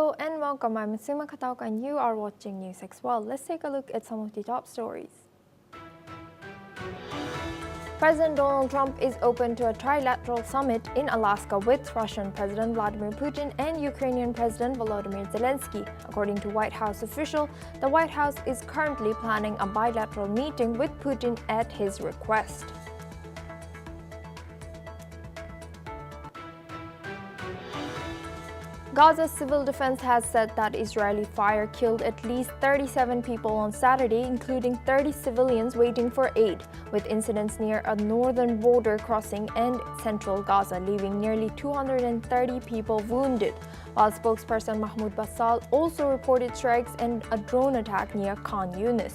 Hello and welcome. I'm Sima Kataoka and you are watching NewsX World. Let's take a look at some of the top stories. President Donald Trump is open to a trilateral summit in Alaska with Russian President Vladimir Putin and Ukrainian President Volodymyr Zelensky. According to White House official, the White House is currently planning a bilateral meeting with Putin at his request. Gaza's civil defense has said that Israeli fire killed at least 37 people on Saturday, including 30 civilians waiting for aid, with incidents near a northern border crossing and central Gaza, leaving nearly 230 people wounded, while spokesperson Mahmoud Bassal also reported strikes and a drone attack near Khan Yunis.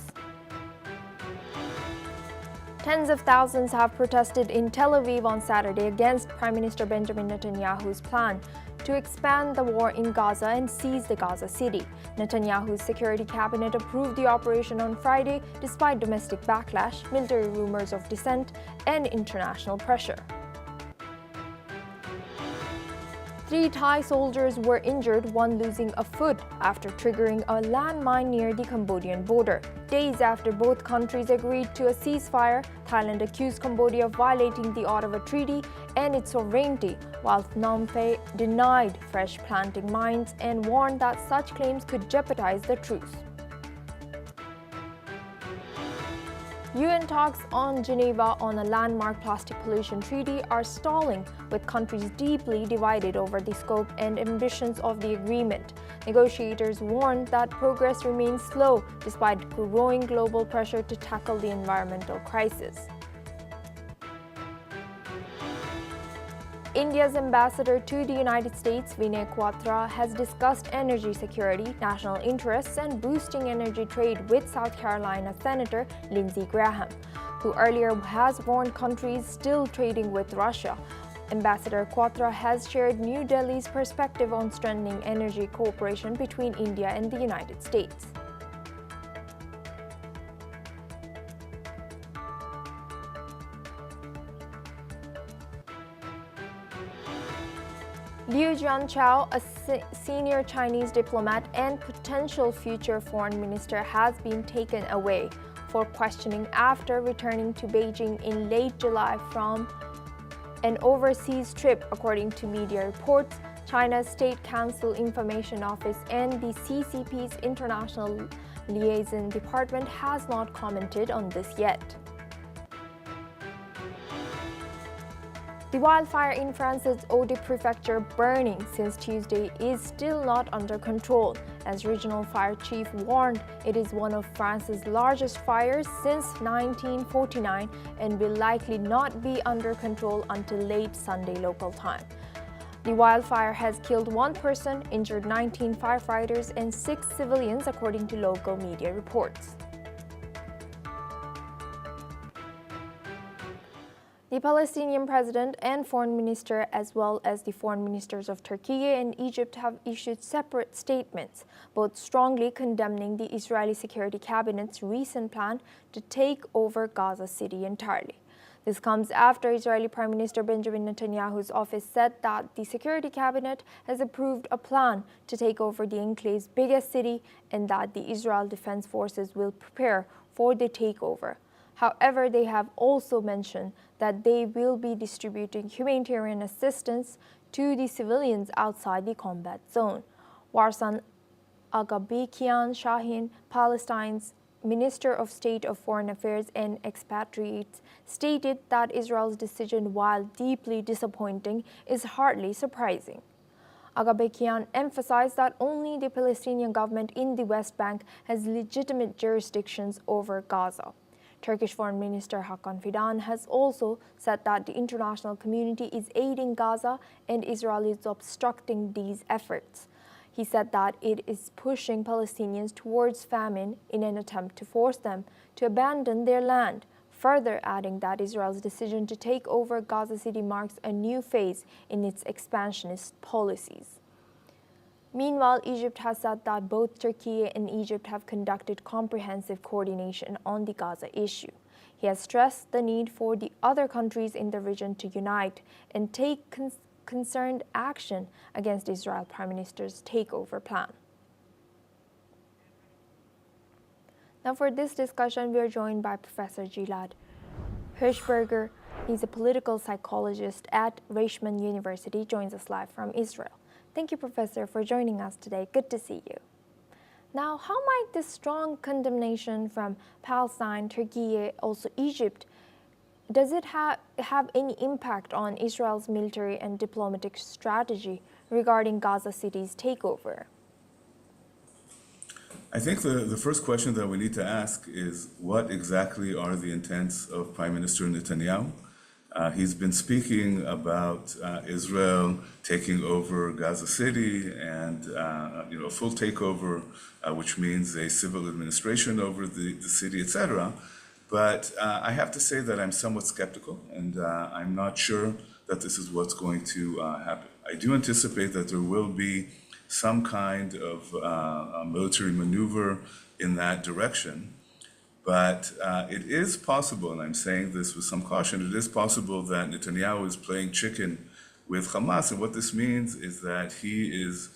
Tens of thousands have protested in Tel Aviv on Saturday against Prime Minister Benjamin Netanyahu's plan to expand the war in Gaza and seize the Gaza city. Netanyahu's security cabinet approved the operation on Friday despite domestic backlash, military rumors of dissent, and international pressure. 3 Thai soldiers were injured, one losing a foot after triggering a landmine near the Cambodian border. Days after both countries agreed to a ceasefire, Thailand accused Cambodia of violating the Ottawa Treaty and its sovereignty, while Phnom Penh denied fresh planting mines and warned that such claims could jeopardize the truce. UN talks on Geneva on a landmark plastic pollution treaty are stalling, with countries deeply divided over the scope and ambitions of the agreement. Negotiators warned that progress remains slow despite growing global pressure to tackle the environmental crisis. India's ambassador to the United States, Vinay Quatra, has discussed energy security, national interests, and boosting energy trade with South Carolina Senator Lindsey Graham, who earlier has warned countries still trading with Russia. Ambassador Quatra has shared New Delhi's perspective on strengthening energy cooperation between India and the United States. Liu Jianchao, a senior Chinese diplomat and potential future foreign minister, has been taken away for questioning after returning to Beijing in late July from an overseas trip, according to media reports. China's State Council Information Office and the CCP's International Liaison Department has not commented on this yet. The wildfire in France's Aude prefecture, burning since Tuesday, is still not under control. As regional fire chief warned, it is one of France's largest fires since 1949 and will likely not be under control until late Sunday local time. The wildfire has killed 1 person, injured 19 firefighters and 6 civilians, according to local media reports. The Palestinian president and foreign minister, as well as the foreign ministers of Turkey and Egypt, have issued separate statements, both strongly condemning the Israeli security cabinet's recent plan to take over Gaza City entirely. This comes after Israeli Prime Minister Benjamin Netanyahu's office said that the security cabinet has approved a plan to take over the enclave's biggest city and that the Israel Defense Forces will prepare for the takeover. However, they have also mentioned that they will be distributing humanitarian assistance to the civilians outside the combat zone. Warsan Agabekian Shahin, Palestine's Minister of State of Foreign Affairs and Expatriates, stated that Israel's decision, while deeply disappointing, is hardly surprising. Agabekian emphasized that only the Palestinian government in the West Bank has legitimate jurisdictions over Gaza. Turkish Foreign Minister Hakan Fidan has also said that the international community is aiding Gaza and Israel is obstructing these efforts. He said that it is pushing Palestinians towards famine in an attempt to force them to abandon their land, further adding that Israel's decision to take over Gaza City marks a new phase in its expansionist policies. Meanwhile, Egypt has said that both Turkey and Egypt have conducted comprehensive coordination on the Gaza issue. He has stressed the need for the other countries in the region to unite and take concerned action against Israel Prime Minister's takeover plan. Now for this discussion, we are joined by Professor Gilad Hushberger. He's a political psychologist at Reichman University, joins us live from Israel. Thank you, Professor, for joining us today. Good to see you. Now, how might this strong condemnation from Palestine, Turkey, also Egypt, does it have any impact on Israel's military and diplomatic strategy regarding Gaza City's takeover? I think the first question that we need to ask is what exactly are the intents of Prime Minister Netanyahu? He's been speaking about Israel taking over Gaza City and a full takeover, which means a civil administration over the city, etc. But I have to say that I'm somewhat skeptical, and I'm not sure that this is what's going to happen. I do anticipate that there will be some kind of military maneuver in that direction. But it is possible, and I'm saying this with some caution, it is possible that Netanyahu is playing chicken with Hamas. And what this means is that he is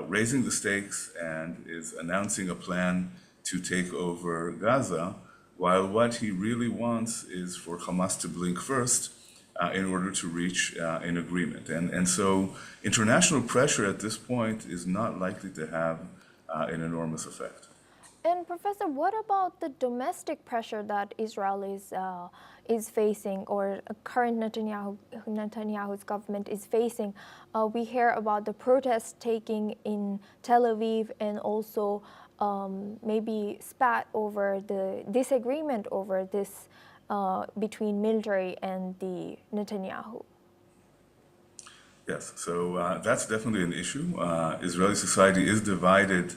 raising the stakes and is announcing a plan to take over Gaza, while what he really wants is for Hamas to blink first in order to reach an agreement. And so international pressure at this point is not likely to have an enormous effect. And Professor, what about the domestic pressure that Israel is facing, or current Netanyahu's government is facing? We hear about the protests taking in Tel Aviv, and also maybe spat over the disagreement over this between military and the Netanyahu. Yes, so that's definitely an issue. Israeli society is divided.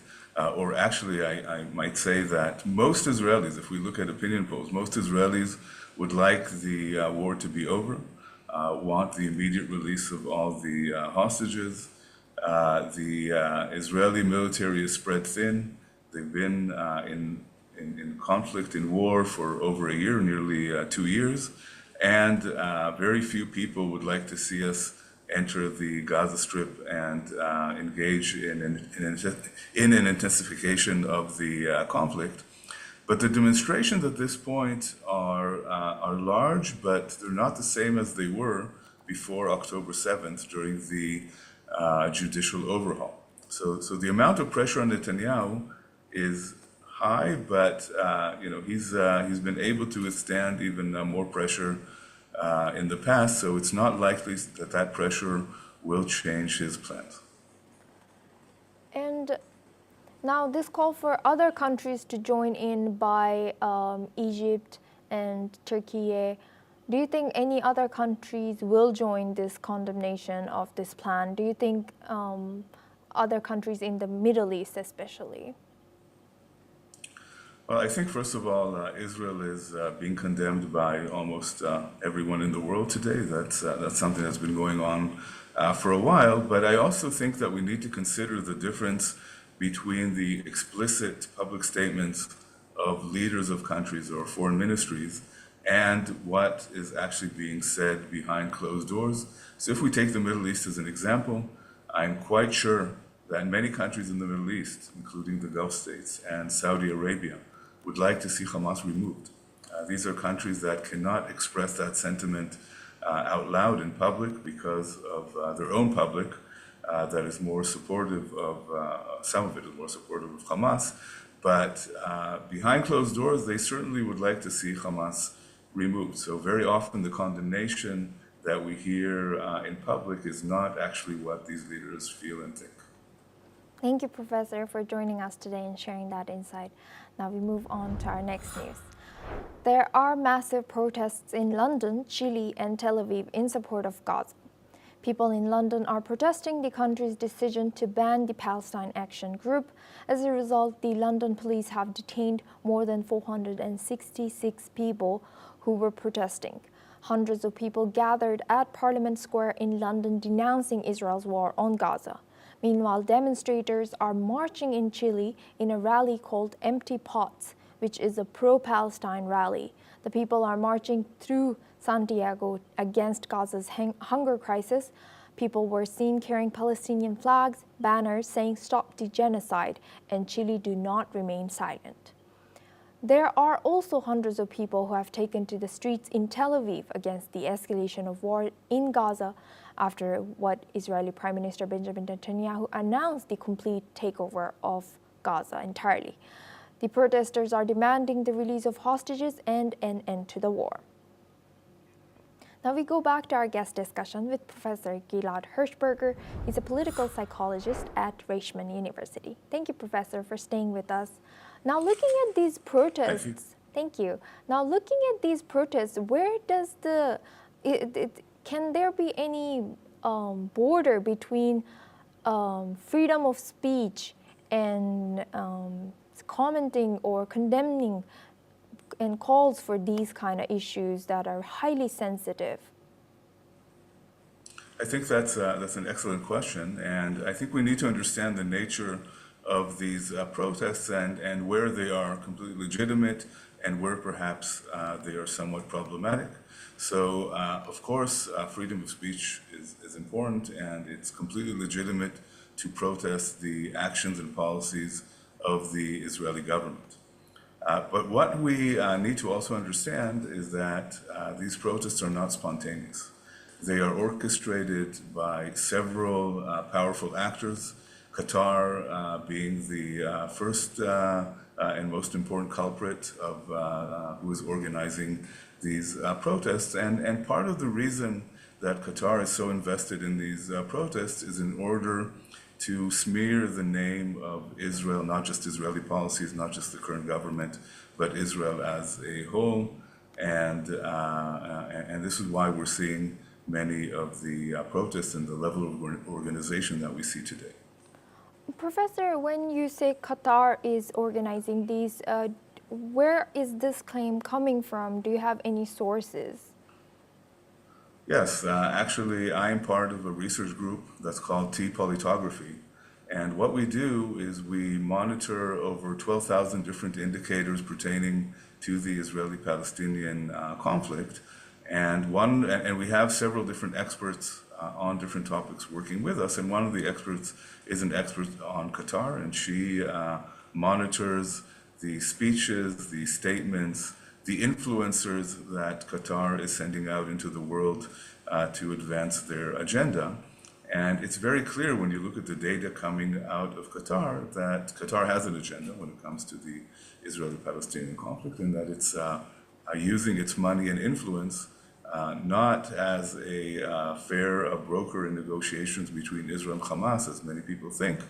Or actually, I might say that most Israelis, if we look at opinion polls, most Israelis would like the war to be over, want the immediate release of all the hostages. The Israeli military is spread thin. They've been in conflict, in war for over a year, nearly 2 years. And very few people would like to see us enter the Gaza Strip and engage in an intensification of the conflict. But the demonstrations at this point are large, but they're not the same as they were before October 7th during the judicial overhaul. So the amount of pressure on Netanyahu is high, but he's been able to withstand even more pressure in the past, so it's not likely that that pressure will change his plans. And now this call for other countries to join in by Egypt and Turkey, do you think any other countries will join this condemnation of this plan? Do you think other countries in the Middle East especially? Well, I think, first of all, Israel is being condemned by almost everyone in the world today. That's something that's been going on for a while. But I also think that we need to consider the difference between the explicit public statements of leaders of countries or foreign ministries and what is actually being said behind closed doors. So if we take the Middle East as an example, I'm quite sure that many countries in the Middle East, including the Gulf states and Saudi Arabia, would like to see Hamas removed. These are countries that cannot express that sentiment out loud in public because of their own public that is more supportive of, some of it is more supportive of Hamas. But behind closed doors, they certainly would like to see Hamas removed. So very often the condemnation that we hear in public is not actually what these leaders feel and think. Thank you, Professor, for joining us today and sharing that insight. Now we move on to our next news. There are massive protests in London, Chile, and Tel Aviv in support of Gaza. People in London are protesting the country's decision to ban the Palestine Action Group. As a result, the London police have detained more than 466 people who were protesting. Hundreds of people gathered at Parliament Square in London denouncing Israel's war on Gaza. Meanwhile, demonstrators are marching in Chile in a rally called Empty Pots, which is a pro-Palestine rally. The people are marching through Santiago against Gaza's hunger crisis. People were seen carrying Palestinian flags, banners saying "Stop the genocide" and "Chile do not remain silent." There are also hundreds of people who have taken to the streets in Tel Aviv against the escalation of war in Gaza after what Israeli Prime Minister Benjamin Netanyahu announced the complete takeover of Gaza entirely. The protesters are demanding the release of hostages and an end to the war. Now we go back to our guest discussion with Professor Gilad Hushberger. He's a political psychologist at Reichman University. Thank you, Professor, for staying with us. Now looking at these protests, thank you. Now looking at these protests, where does can there be any border between freedom of speech and commenting or condemning and calls for these kind of issues that are highly sensitive? I think that's an excellent question, and I think we need to understand the nature of these protests and where they are completely legitimate and where perhaps they are somewhat problematic. So, of course, freedom of speech is important, and it's completely legitimate to protest the actions and policies of the Israeli government. But what we need to also understand is that these protests are not spontaneous. They are orchestrated by several powerful actors, Qatar being the first and most important culprit of who is organizing these protests. And part of the reason that Qatar is so invested in these protests is in order to smear the name of Israel, not just Israeli policies, not just the current government, but Israel as a whole. And this is why we're seeing many of the protests and the level of organization that we see today. Professor, when you say Qatar is organizing these, where is this claim coming from? Do you have any sources? Yes, actually, I am part of a research group that's called T-Politography. And what we do is we monitor over 12,000 different indicators pertaining to the Israeli-Palestinian conflict. And we have several different experts on different topics working with us. And one of the experts is an expert on Qatar, and she monitors the speeches, the statements, the influencers that Qatar is sending out into the world to advance their agenda. And it's very clear when you look at the data coming out of Qatar that Qatar has an agenda when it comes to the Israeli-Palestinian conflict, and that it's using its money and influence not as a fair broker in negotiations between Israel and Hamas, as many people think,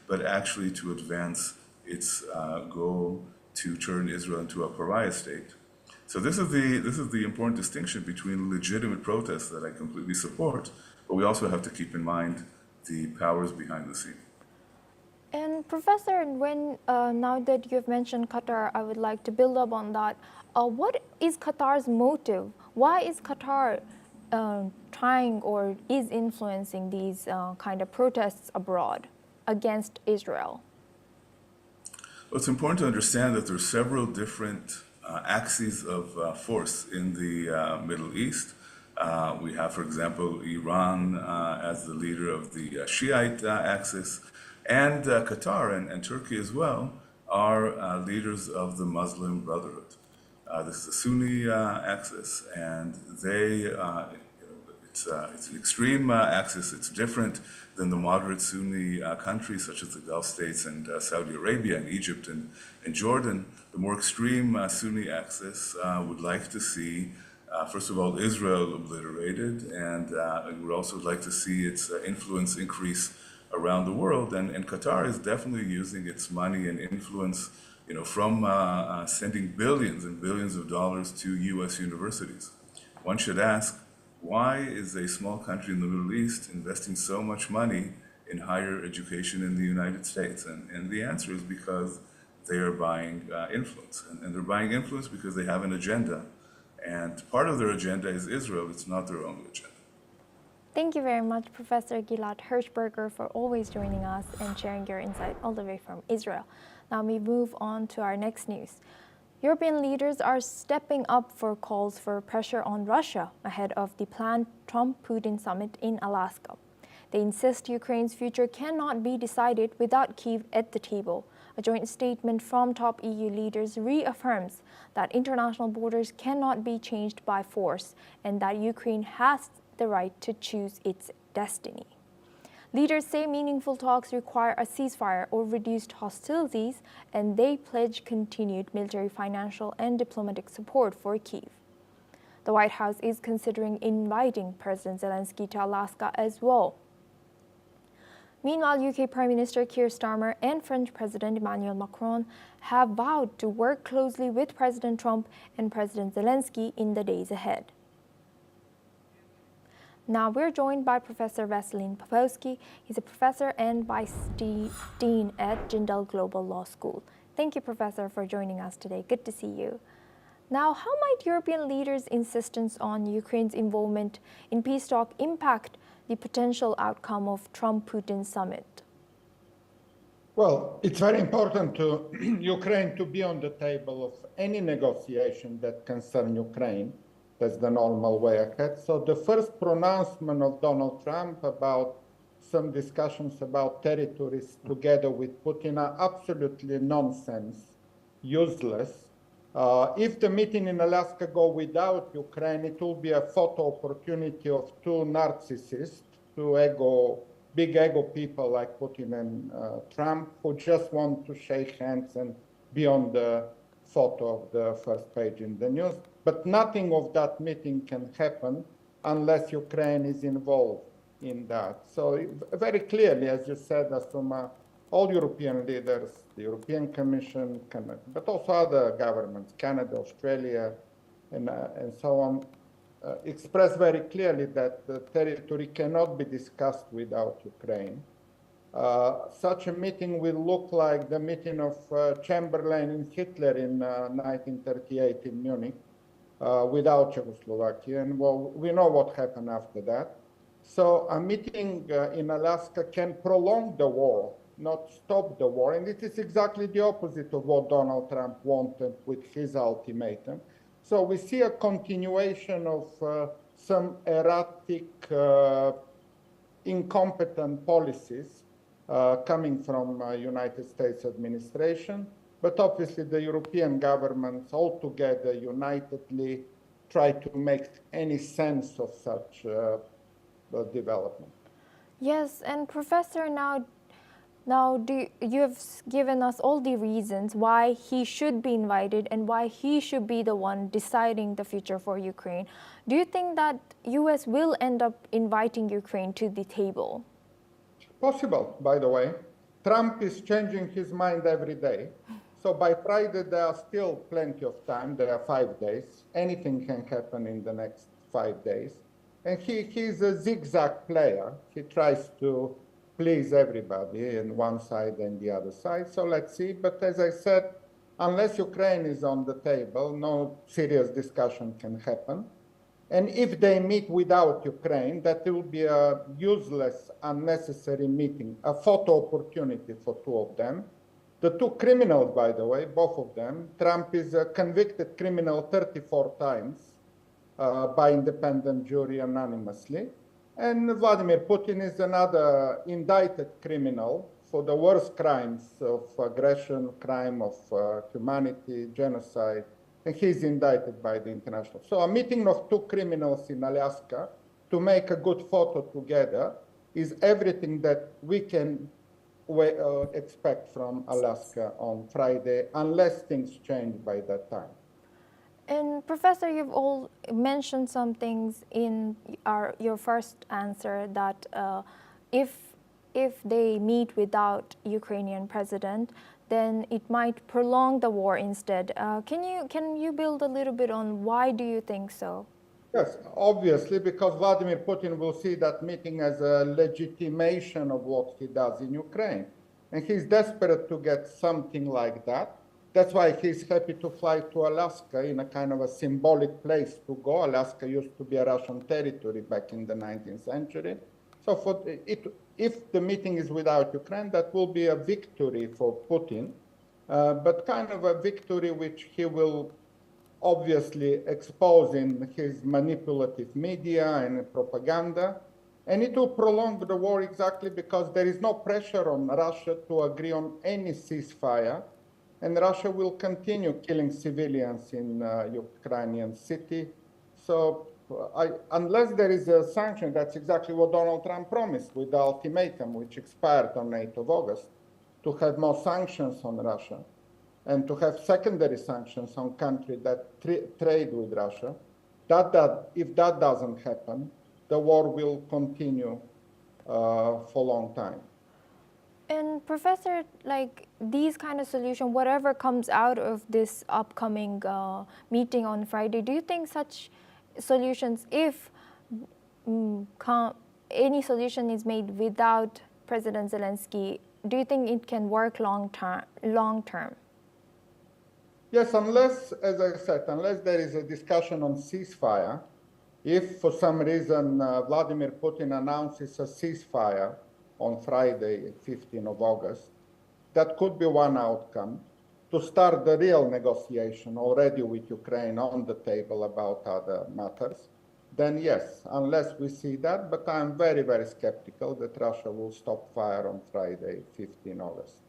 but actually to advance its goal to turn Israel into a pariah state. So this is the important distinction between legitimate protests that I completely support, but we also have to keep in mind the powers behind the scene. And Professor, when now that you've mentioned Qatar, I would like to build up on that. What is Qatar's motive? Why is Qatar trying or is influencing these kind of protests abroad against Israel? Well, it's important to understand that there are several different axes of force in the Middle East. We have, for example, Iran as the leader of the Shiite axis, and Qatar and Turkey as well are leaders of the Muslim Brotherhood. This is the Sunni axis, and it's an extreme axis. It's different than the moderate Sunni countries such as the Gulf states and Saudi Arabia and Egypt and Jordan. The more extreme Sunni axis would like to see, first of all, Israel obliterated, and would also like to see its influence increase around the world. And Qatar is definitely using its money and influence, from sending billions and billions of dollars to U.S. universities. One should ask, why is a small country in the Middle East investing so much money in higher education in the United States? And the answer is because they are buying influence. And they're buying influence because they have an agenda. And part of their agenda is Israel. It's not their only agenda. Thank you very much, Professor Gilad Hushberger, for always joining us and sharing your insight all the way from Israel. Now we move on to our next news. European leaders are stepping up for calls for pressure on Russia ahead of the planned Trump-Putin summit in Alaska. They insist Ukraine's future cannot be decided without Kyiv at the table. A joint statement from top EU leaders reaffirms that international borders cannot be changed by force and that Ukraine has the right to choose its destiny. Leaders say meaningful talks require a ceasefire or reduced hostilities, and they pledge continued military, financial, and diplomatic support for Kyiv. The White House is considering inviting President Zelensky to Alaska as well. Meanwhile, UK Prime Minister Keir Starmer and French President Emmanuel Macron have vowed to work closely with President Trump and President Zelensky in the days ahead. Now we're joined by Professor Vasilin Popovsky. He's a professor and vice dean at Jindal Global Law School. Thank you, Professor, for joining us today. Good to see you. Now, how might European leaders' insistence on Ukraine's involvement in peace talks impact the potential outcome of Trump-Putin summit? Well, it's very important to Ukraine to be on the table of any negotiation that concern Ukraine. That's the normal way ahead. So the first pronouncement of Donald Trump about some discussions about territories together with Putin are absolutely nonsense, useless. If the meeting in Alaska go without Ukraine, it will be a photo opportunity of two narcissists, big ego people like Putin and Trump, who just want to shake hands and be on the photo of the first page in the news. But nothing of that meeting can happen unless Ukraine is involved in that. So very clearly, as you said, Asuma, all European leaders, the European Commission, but also other governments, Canada, Australia, and so on, express very clearly that the territory cannot be discussed without Ukraine. Such a meeting will look like the meeting of Chamberlain and Hitler in 1938 in Munich without Czechoslovakia. And well, we know what happened after that. So a meeting in Alaska can prolong the war, not stop the war. And it is exactly the opposite of what Donald Trump wanted with his ultimatum. So we see a continuation of some erratic, incompetent policies coming from United States administration, but obviously the European governments all together unitedly try to make any sense of such development. Yes, and Professor, now you have given us all the reasons why he should be invited and why he should be the one deciding the future for Ukraine. Do you think that U.S. will end up inviting Ukraine to the table? Possible, by the way. Trump is changing his mind every day. So by Friday, there are still plenty of time. There are 5 days. Anything can happen in the next 5 days. And he's a zigzag player. He tries to please everybody on one side and the other side. So let's see. But as I said, unless Ukraine is on the table, no serious discussion can happen. And if they meet without Ukraine, that will be a useless, unnecessary meeting, a photo opportunity for two of them. The two criminals, by the way, both of them, Trump is a convicted criminal 34 times by independent jury anonymously. And Vladimir Putin is another indicted criminal for the worst crimes of aggression, crime of humanity, genocide, and he's indicted by the international. So a meeting of two criminals in Alaska to make a good photo together is everything that we can expect from Alaska on Friday, unless things change by that time. And Professor, you've all mentioned some things in your first answer that if they meet without Ukrainian president, then it might prolong the war instead. Can you build a little bit on why do you think so? Yes, obviously, because Vladimir Putin will see that meeting as a legitimation of what he does in Ukraine. And he's desperate to get something like that. That's why he's happy to fly to Alaska in a kind of a symbolic place to go. Alaska used to be a Russian territory back in the 19th century. So if the meeting is without Ukraine, that will be a victory for Putin, but kind of a victory which he will obviously expose in his manipulative media and propaganda. And it will prolong the war exactly because there is no pressure on Russia to agree on any ceasefire. And Russia will continue killing civilians in Ukrainian city. So unless there is a sanction, that's exactly what Donald Trump promised with the ultimatum, which expired on 8th of August, to have more sanctions on Russia and to have secondary sanctions on countries that trade with Russia. If that doesn't happen, the war will continue for a long time. And Professor, like these kind of solution, whatever comes out of this upcoming meeting on Friday, do you think such solutions, if any solution is made without President Zelensky, do you think it can work long term? Yes, unless, as I said, unless there is a discussion on ceasefire, if for some reason Vladimir Putin announces a ceasefire on Friday, 15th of August, that could be one outcome to start the real negotiation already with Ukraine on the table about other matters. Then yes, unless we see that, but I'm very, very skeptical that Russia will stop fire on Friday, 15 August.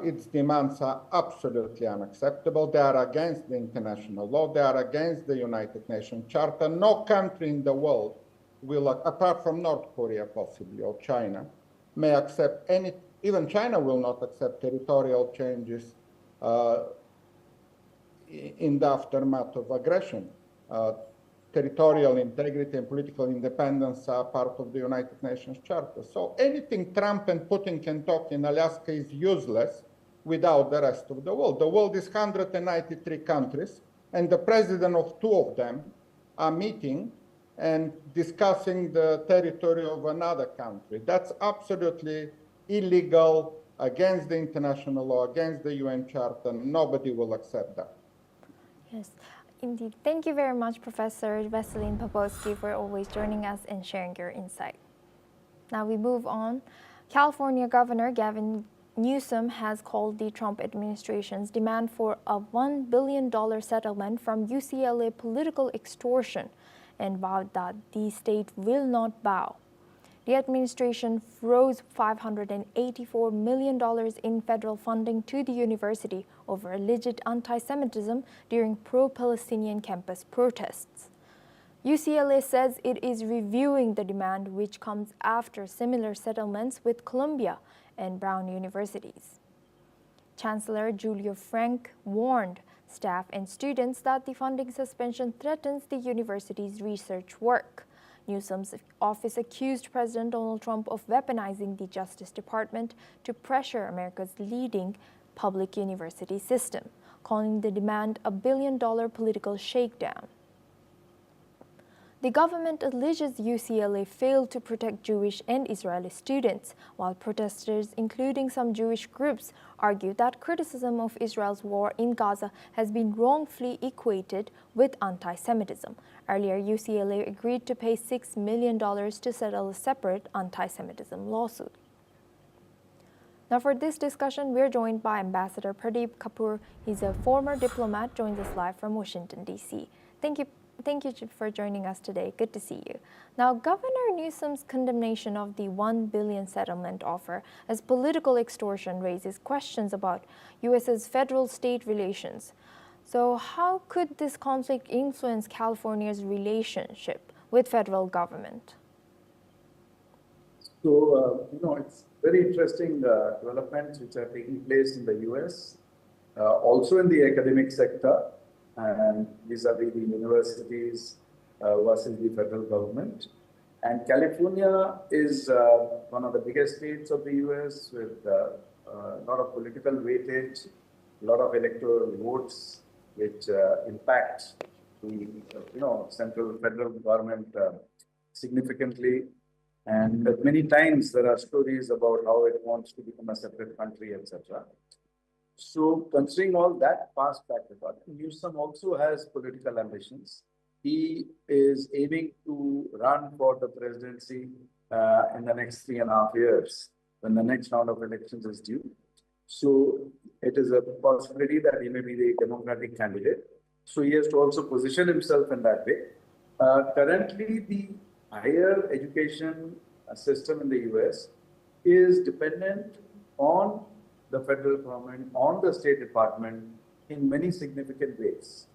Its demands are absolutely unacceptable. They are against the international law. They are against the United Nations Charter. No country in the world will, apart from North Korea possibly, or China, may accept any, even China will not accept territorial changes in the aftermath of aggression. Territorial integrity and political independence are part of the United Nations Charter. So anything Trump and Putin can talk in Alaska is useless without the rest of the world. The world is 193 countries, and the president of 2 of them are meeting and discussing the territory of another country. That's absolutely illegal, against the international law, against the UN Charter. Nobody will accept that. Yes. Indeed. Thank you very much, Professor Veselin Popovsky, for always joining us and sharing your insight. Now we move on. California Governor Gavin Newsom has called the Trump administration's demand for a $1 billion settlement from UCLA political extortion and vowed that the state will not bow. The administration froze $584 million in federal funding to the university over alleged anti-Semitism during pro-Palestinian campus protests. UCLA says it is reviewing the demand, which comes after similar settlements with Columbia and Brown universities. Chancellor Julia Frank warned staff and students that the funding suspension threatens the university's research work. Newsom's office accused President Donald Trump of weaponizing the Justice Department to pressure America's leading public university system, calling the demand a $1 billion political shakedown. The government alleges UCLA failed to protect Jewish and Israeli students, while protesters, including some Jewish groups, argue that criticism of Israel's war in Gaza has been wrongfully equated with anti-Semitism. Earlier, UCLA agreed to pay $6 million to settle a separate anti-Semitism lawsuit. Now for this discussion, we're joined by Ambassador Pradeep Kapoor. He's a former diplomat, joins us live from Washington, D.C. Thank you for joining us today. Good to see you. Now, Governor Newsom's condemnation of the $1 billion settlement offer as political extortion raises questions about U.S.'s federal-state relations. So how could this conflict influence California's relationship with federal government? So, it's very interesting developments which are taking place in the U.S., also in the academic sector, and vis-a-vis the universities versus the federal government. And California is one of the biggest states of the U.S. with a lot of political weightage, a lot of electoral votes, which impact the central federal government significantly. And many times there are stories about how it wants to become a separate country, etc. So considering all that past track record, Newsom also has political ambitions. He is aiming to run for the presidency in the next 3.5 years when the next round of elections is due. So it is a possibility that he may be the Democratic candidate. So he has to also position himself in that way. Currently, the higher education system in the US is dependent on the federal government, on the State Department in many significant ways.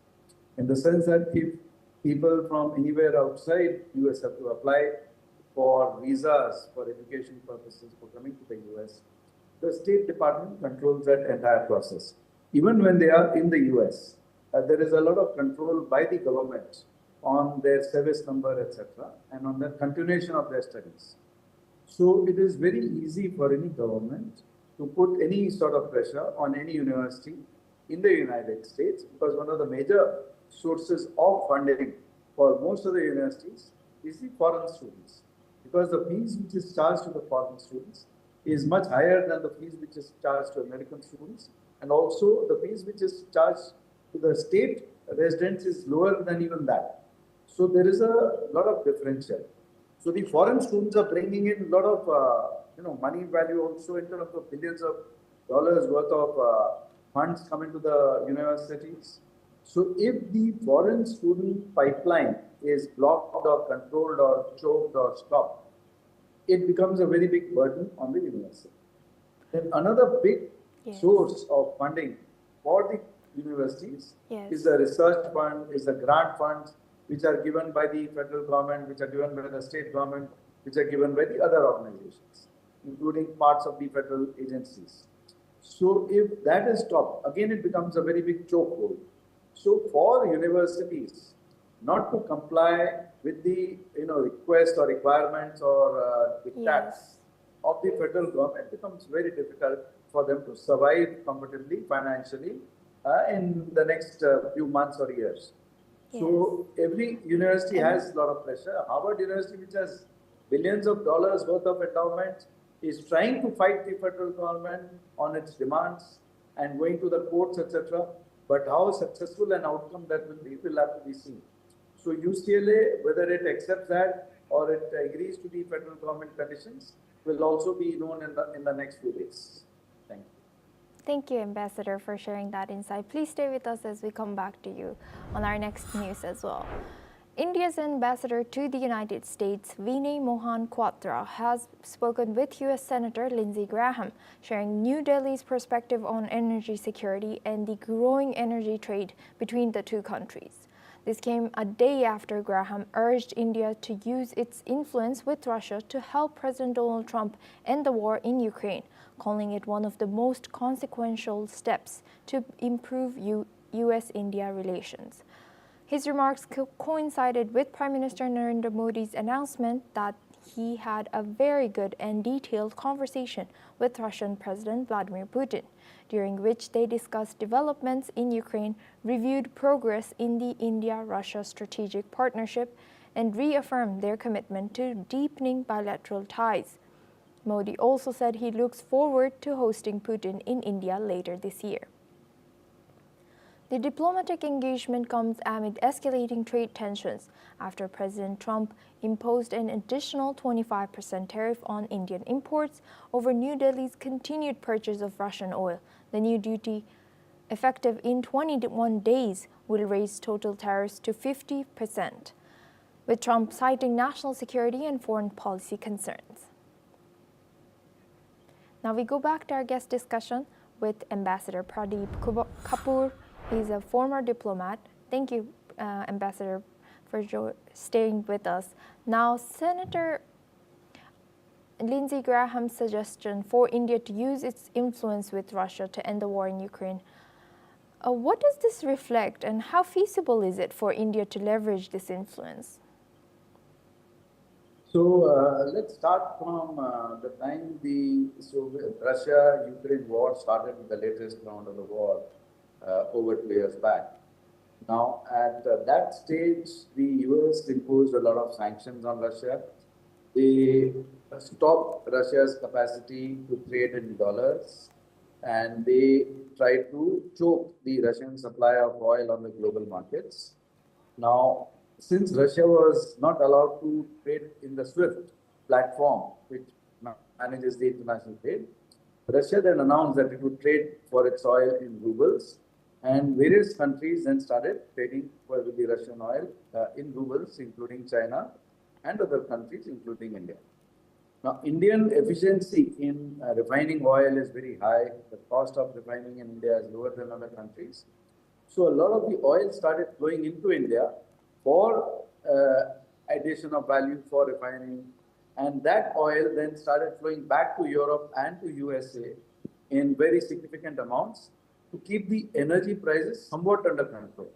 In the sense that if people from anywhere outside US have to apply for visas for education purposes for coming to the US, the State Department controls that entire process. Even when they are in the US, there is a lot of control by the government on their service number, etc., and on the continuation of their studies. So it is very easy for any government to put any sort of pressure on any university in the United States, because one of the major sources of funding for most of the universities is the foreign students. Because the fees which is charged to the foreign students is much higher than the fees which is charged to American students, and also the fees which is charged to the state residents is lower than even that. So there is a lot of differential. So the foreign students are bringing in a lot of money value also in terms of billions of dollars worth of funds coming to the universities. So if the foreign student pipeline is blocked or controlled or choked or stopped, it becomes a very big burden on the university. Then another big source of funding for the universities is the research fund, is the grant funds, which are given by the federal government, which are given by the state government, which are given by the other organizations, including parts of the federal agencies. So if that is stopped, again it becomes a very big chokehold. So for universities not to comply with the request or requirements or diktats of the federal government, becomes very difficult for them to survive comfortably financially in the next few months or years. So every university has a lot of pressure. Harvard University, which has billions of dollars worth of endowment, is trying to fight the federal government on its demands and going to the courts, etc. But how successful an outcome that will be will have to be seen. So UCLA, whether it accepts that or it agrees to the federal government conditions, will also be known in the next few days. Thank you. Thank you, Ambassador, for sharing that insight. Please stay with us as we come back to you on our next news as well. India's ambassador to the United States, Vinay Mohan Kwatra, has spoken with U.S. Senator Lindsey Graham, sharing New Delhi's perspective on energy security and the growing energy trade between the two countries. This came a day after Graham urged India to use its influence with Russia to help President Donald Trump end the war in Ukraine, calling it one of the most consequential steps to improve U.S.-India relations. His remarks coincided with Prime Minister Narendra Modi's announcement that he had a very good and detailed conversation with Russian President Vladimir Putin, during which they discussed developments in Ukraine, reviewed progress in the India-Russia strategic partnership, and reaffirmed their commitment to deepening bilateral ties. Modi also said he looks forward to hosting Putin in India later this year. The diplomatic engagement comes amid escalating trade tensions after President Trump imposed an additional 25% tariff on Indian imports over New Delhi's continued purchase of Russian oil. The new duty, effective in 21 days, will raise total tariffs to 50%, with Trump citing national security and foreign policy concerns. Now we go back to our guest discussion with Ambassador Pradeep Kapoor. He's a former diplomat. Thank you, Ambassador, for staying with us. Now, Senator Lindsey Graham's suggestion for India to use its influence with Russia to end the war in Ukraine. What does this reflect, and how feasible is it for India to leverage this influence? So let's start from the time the Russia-Ukraine war started with the latest round of the war over 2 years back. Now, at that stage, the US imposed a lot of sanctions on Russia. They stopped Russia's capacity to trade in dollars, and they tried to choke the Russian supply of oil on the global markets. Now, since Russia was not allowed to trade in the SWIFT platform, which manages the international trade, Russia then announced that it would trade for its oil in rubles, and various countries then started trading with the Russian oil in rubles, including China and other countries, including India. Now, Indian efficiency in refining oil is very high. The cost of refining in India is lower than other countries. So a lot of the oil started flowing into India for addition of value for refining. And that oil then started flowing back to Europe and to USA in very significant amounts to keep the energy prices somewhat under control.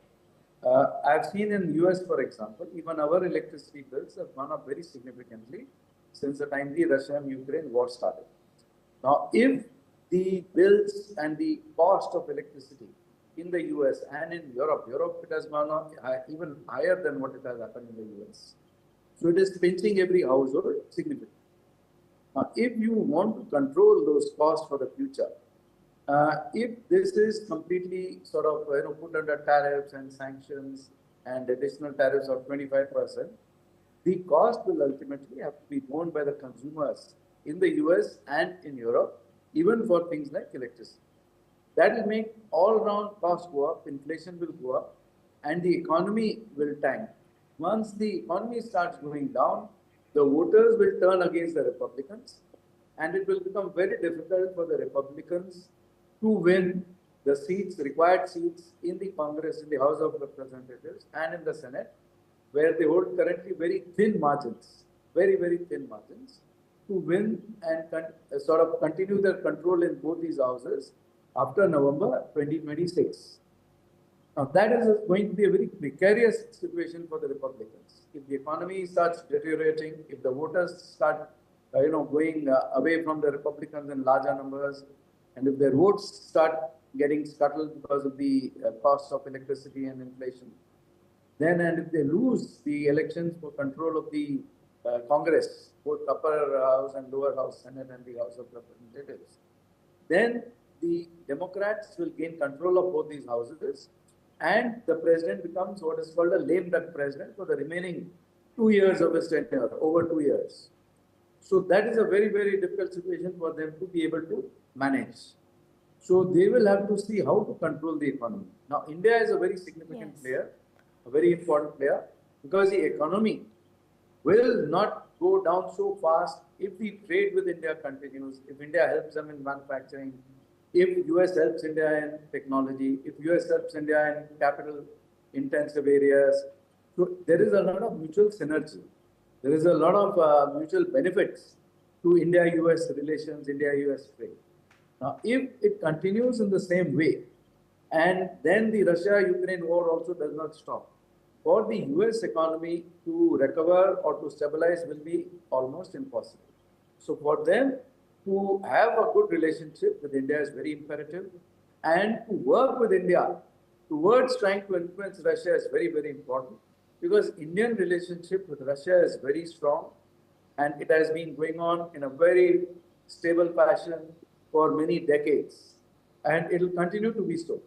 I've seen in US, for example, even our electricity bills have gone up very significantly since the time the Russia and Ukraine war started. Now, if the bills and the cost of electricity in the US and in Europe it has gone up even higher than what it has happened in the US. So it is pinching every household significantly. Now, if you want to control those costs for the future, if this is completely sort of put under tariffs and sanctions and additional tariffs of 25%, the cost will ultimately have to be borne by the consumers in the US and in Europe, even for things like electricity. That will make all-round costs go up, inflation will go up, and the economy will tank. Once the economy starts going down, the voters will turn against the Republicans, and it will become very difficult for the Republicans to win the seats, required seats in the Congress, in the House of Representatives, and in the Senate, where they hold currently very thin margins, very, very thin margins, to win and sort of continue their control in both these houses after November 2026. Now, that is going to be a very precarious situation for the Republicans. If the economy starts deteriorating, if the voters start, going away from the Republicans in larger numbers, and if their votes start getting scuttled because of the costs of electricity and inflation, then, and if they lose the elections for control of the Congress, both upper house and lower house, Senate and the House of Representatives, then the Democrats will gain control of both these houses, and the president becomes what is called a lame duck president for the remaining 2 years of his tenure, over 2 years. So that is a very, very difficult situation for them to be able to manage. So they will have to see how to control the economy. Now, India is a very significant player, a very important player, because the economy will not go down so fast if the trade with India continues, if India helps them in manufacturing, if US helps India in technology, if US helps India in capital intensive areas. So there is a lot of mutual synergy. There is a lot of mutual benefits to India-US relations, India-US trade. Now, if it continues in the same way, and then the Russia-Ukraine war also does not stop, for the US economy to recover or to stabilize will be almost impossible. So for them to have a good relationship with India is very imperative, and to work with India towards trying to influence Russia is very, very important, because Indian relationship with Russia is very strong, and it has been going on in a very stable fashion for many decades, and it will continue to be so.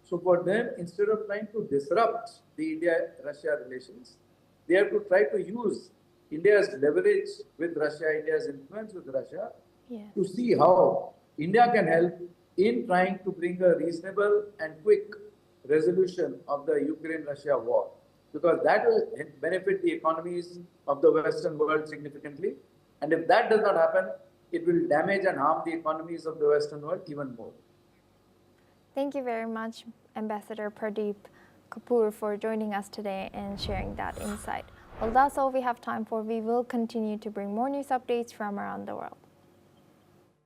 So for them, instead of trying to disrupt the India-Russia relations, they have to try to use India's leverage with Russia, India's influence with Russia, to see how India can help in trying to bring a reasonable and quick resolution of the Ukraine-Russia war, because that will benefit the economies of the Western world significantly. And if that does not happen, it will damage and harm the economies of the Western world even more. Thank you very much, Ambassador Pradeep Kapoor, for joining us today and sharing that insight. Well, that's all we have time for. We will continue to bring more news updates from around the world.